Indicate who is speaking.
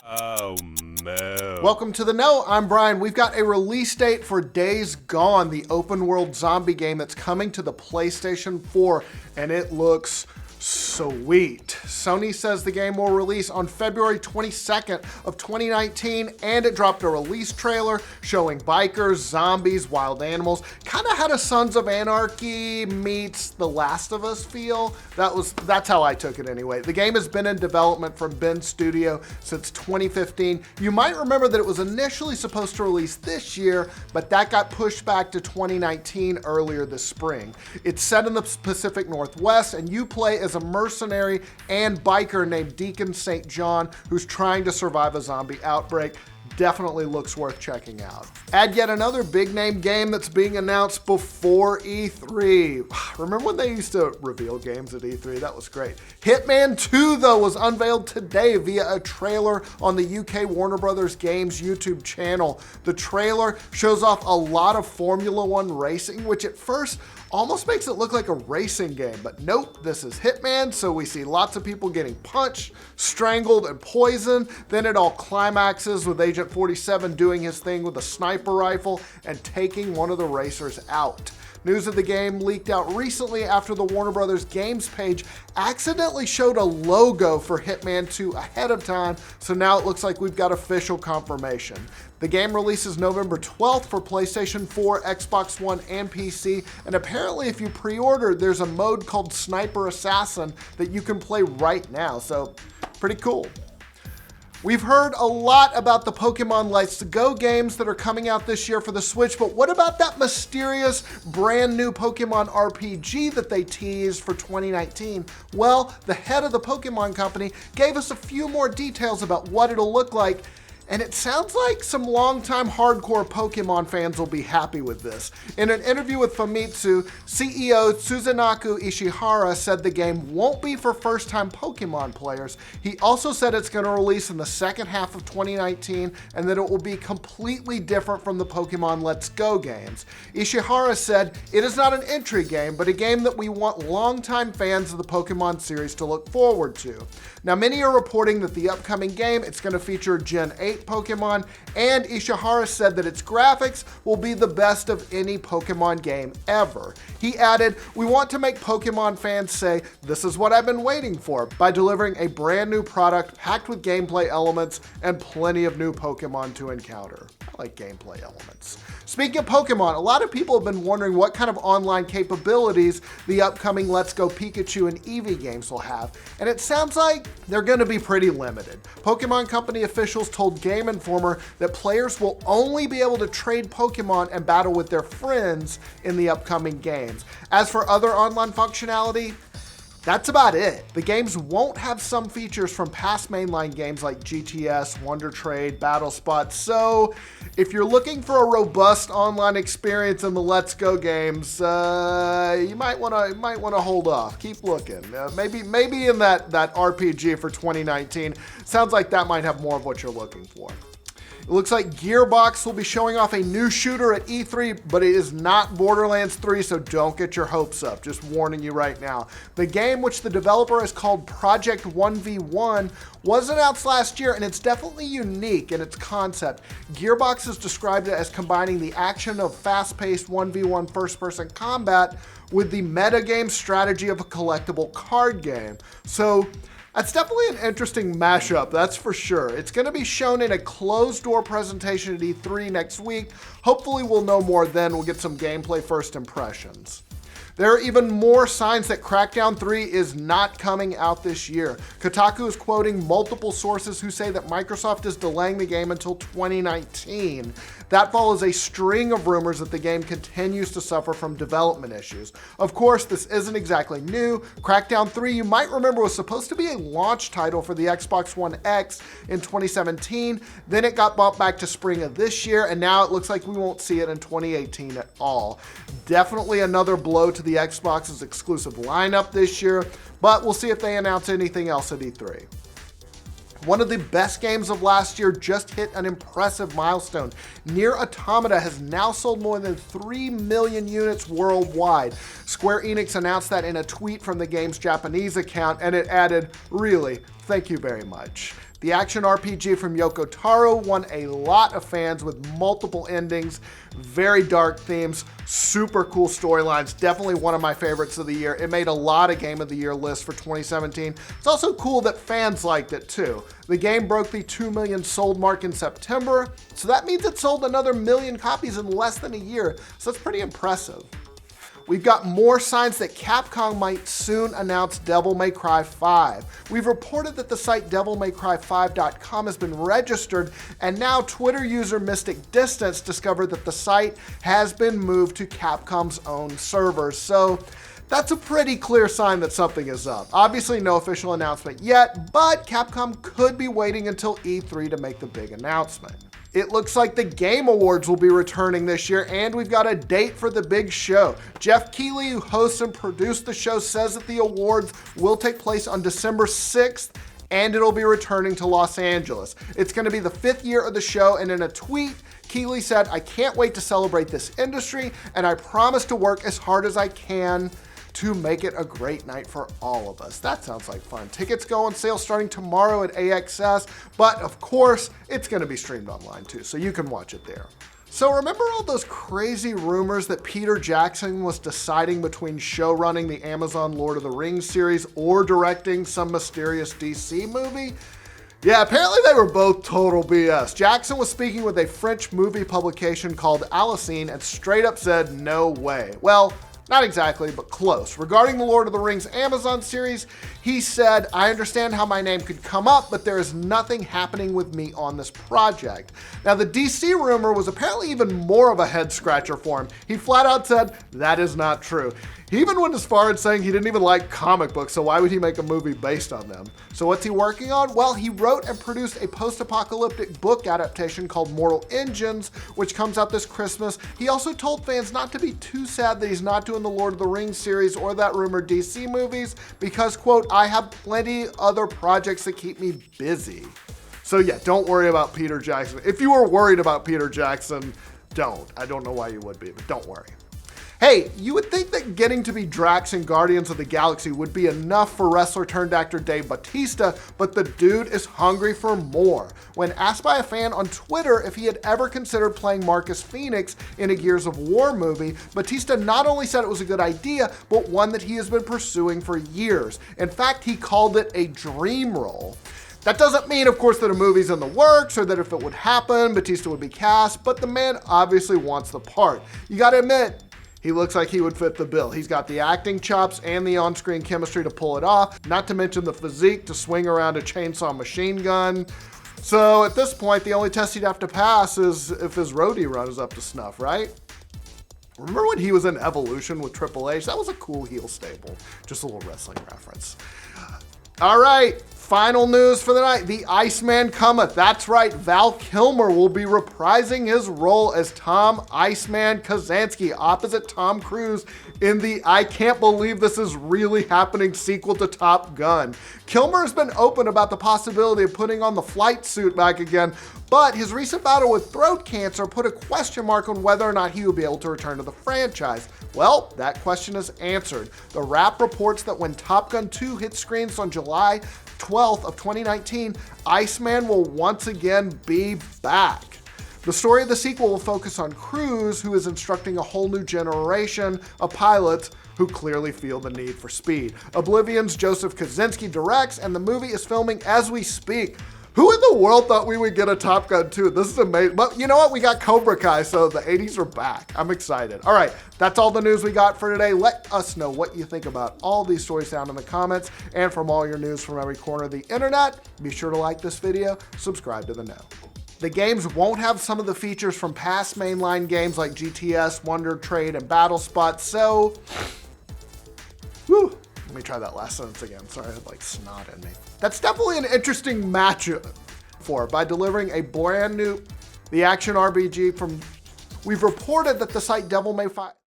Speaker 1: Oh, no.
Speaker 2: Welcome to the Know. I'm Brian. We've got a release date for Days Gone, the open world zombie game that's coming to the PlayStation 4, and it looks sweet. Sony says the game will release on February 22nd of 2019, and it dropped a release trailer showing bikers, zombies, wild animals. Kind of had a Sons of Anarchy meets The Last of Us feel. That's how I took it anyway. The game has been in development from Ben Studio since 2015. You might remember that it was initially supposed to release this year, but that got pushed back to 2019 earlier this spring. It's set in the Pacific Northwest, and you play as a mercenary and biker named Deacon St. John who's trying to survive a zombie outbreak. Definitely looks worth checking out. Add yet another big name game that's being announced before E3. Remember when they used to reveal games at E3? That was great. Hitman 2 though was unveiled today via a trailer on the UK Warner Brothers Games YouTube channel. The trailer shows off a lot of Formula One racing, which at first almost makes it look like a racing game, but nope, this is Hitman, so we see lots of people getting punched, strangled, and poisoned. Then it all climaxes with Agent 47 doing his thing with a sniper rifle and taking one of the racers out. News of the game leaked out recently after the Warner Brothers Games page accidentally showed a logo for Hitman 2 ahead of time, so now it looks like we've got official confirmation. The game releases November 12th for PlayStation 4, Xbox One, and PC, and apparently if you pre-order, there's a mode called Sniper Assassin that you can play right now, so pretty cool. We've heard a lot about the Pokemon Let's Go games that are coming out this year for the Switch, but what about that mysterious brand new Pokemon RPG that they teased for 2019? Well, the head of the Pokemon company gave us a few more details about what it'll look like, and it sounds like some longtime hardcore Pokemon fans will be happy with this. In an interview with Famitsu, CEO Tsuzunaku Ishihara said the game won't be for first-time Pokemon players. He also said it's going to release in the second half of 2019 and that it will be completely different from the Pokemon Let's Go games. Ishihara said, "It is not an entry game, but a game that we want longtime fans of the Pokemon series to look forward to." Now, many are reporting that the upcoming game, it's going to feature Gen 8 Pokemon, and Ishihara said that its graphics will be the best of any Pokemon game ever. He added, "We want to make Pokemon fans say, 'This is what I've been waiting for,' by delivering a brand new product packed with gameplay elements and plenty of new Pokemon to encounter." I like gameplay elements. Speaking of Pokemon, a lot of people have been wondering what kind of online capabilities the upcoming Let's Go Pikachu and Eevee games will have, and it sounds like they're going to be pretty limited. Pokemon Company officials told Game Informer that players will only be able to trade Pokemon and battle with their friends in the upcoming games. As for other online functionality, that's about it. The games won't have some features from past mainline games like GTS, Wonder Trade, Battle Spot. So if you're looking for a robust online experience in the Let's Go games, you might want to hold off. Keep looking. Maybe in that RPG for 2019. Sounds like that might have more of what you're looking for. It looks like Gearbox will be showing off a new shooter at E3, but it is not Borderlands 3, so don't get your hopes up. Just warning you right now. The game, which the developer has called Project 1v1, was announced last year, and it's definitely unique in its concept. Gearbox has described it as combining the action of fast-paced 1v1 first-person combat with the metagame strategy of a collectible card game. So that's definitely an interesting mashup, that's for sure. It's going to be shown in a closed-door presentation at E3 next week. Hopefully we'll know more then. We'll get some gameplay first impressions. There are even more signs that Crackdown 3 is not coming out this year. Kotaku is quoting multiple sources who say that Microsoft is delaying the game until 2019. That follows a string of rumors that the game continues to suffer from development issues. Of course, this isn't exactly new. Crackdown 3, you might remember, was supposed to be a launch title for the Xbox One X in 2017. Then it got bumped back to spring of this year, and now it looks like we won't see it in 2018 at all. Definitely another blow to the Xbox's exclusive lineup this year, but we'll see if they announce anything else at E3. One of the best games of last year just hit an impressive milestone. NIER AUTOMATA has now sold more than 3 million units worldwide. Square Enix announced that in a tweet from the game's Japanese account, and it added, "Really, thank you very much." The action RPG from Yoko Taro won a lot of fans with multiple endings, very dark themes, super cool storylines, definitely one of my favorites of the year. It made a lot of Game of the Year lists for 2017. It's also cool that fans liked it too. The game broke the 2 million sold mark in September, so that means it sold another 1 million copies in less than a year, so that's pretty impressive. We've got more signs that Capcom might soon announce Devil May Cry 5. We've reported that the site devilmaycry5.com has been registered, and now Twitter user Mystic Distance discovered that the site has been moved to Capcom's own servers. So that's a pretty clear sign that something is up. Obviously no official announcement yet, but Capcom could be waiting until E3 to make the big announcement. It looks like the Game Awards will be returning this year, and we've got a date for the big show. Jeff Keighley, who hosts and produced the show, says that the awards will take place on December 6th, and it'll be returning to Los Angeles. It's going to be the 5th year of the show, and in a tweet, Keighley said, "I can't wait to celebrate this industry, and I promise to work as hard as I can to make it a great night for all of us." That sounds like fun. Tickets go on sale starting tomorrow at AXS, but of course, it's gonna be streamed online too, so you can watch it there. So remember all those crazy rumors that Peter Jackson was deciding between showrunning the Amazon Lord of the Rings series or directing some mysterious DC movie? Yeah, apparently they were both total BS. Jackson was speaking with a French movie publication called Allocine and straight up said, "No way." Well, not exactly, but close. Regarding the Lord of the Rings Amazon series, he said, "I understand how my name could come up, but there is nothing happening with me on this project." Now, the DC rumor was apparently even more of a head scratcher for him. He flat out said, that is not true. He even went as far as saying he didn't even like comic books, so why would he make a movie based on them? So what's he working on? Well, he wrote and produced a post-apocalyptic book adaptation called Mortal Engines, which comes out this Christmas. He also told fans not to be too sad that he's not doing the Lord of the Rings series or that rumored DC movies because, quote, "I have plenty other projects that keep me busy." So yeah, don't worry about Peter Jackson. If you were worried about Peter Jackson, don't. I don't know why you would be, but don't worry. Hey, you would think that getting to be Drax in Guardians of the Galaxy would be enough for wrestler turned actor Dave Bautista, but the dude is hungry for more. When asked by a fan on Twitter if he had ever considered playing Marcus Phoenix in a Gears of War movie, Bautista not only said it was a good idea, but one that he has been pursuing for years. In fact, he called it a dream role. That doesn't mean, of course, that a movie's in the works or that if it would happen, Bautista would be cast, but the man obviously wants the part. You gotta admit, he looks like he would fit the bill. He's got the acting chops and the on-screen chemistry to pull it off, not to mention the physique to swing around a chainsaw machine gun. So at this point, the only test he'd have to pass is if his roadie run is up to snuff, right? Remember when he was in Evolution with Triple H? That was a cool heel stable. Just a little wrestling reference. All right, final news for the night. The Iceman cometh. That's right, Val Kilmer will be reprising his role as Tom Iceman Kazansky opposite Tom Cruise in the I Can't Believe This Is Really Happening sequel to Top Gun. Kilmer has been open about the possibility of putting on the flight suit back again, but his recent battle with throat cancer put a question mark on whether or not he would be able to return to the franchise. Well, that question is answered. The Wrap reports that when Top Gun 2 hits screens on July 12th of 2019, Iceman will once again be back. The story of the sequel will focus on Cruise, who is instructing a whole new generation of pilots who clearly feel the need for speed. Oblivion's Joseph Kosinski directs, and the movie is filming as we speak. Who in the world thought we would get a Top Gun 2? This is amazing. But you know what? We got Cobra Kai, so the 80s are back. I'm excited. All right, that's all the news we got for today. Let us know what you think about all these stories down in the comments. And from all your news from every corner of the internet, be sure to like this video, subscribe to The Know. The games won't have some of the features from past mainline games like GTS, Wonder Trade, and Battle Spot, so... Whew. Let me try that last sentence again. Sorry, I had like snot in me. That's definitely an interesting matchup by delivering a brand new, the action RPG from, we've reported that the site Devil May 5.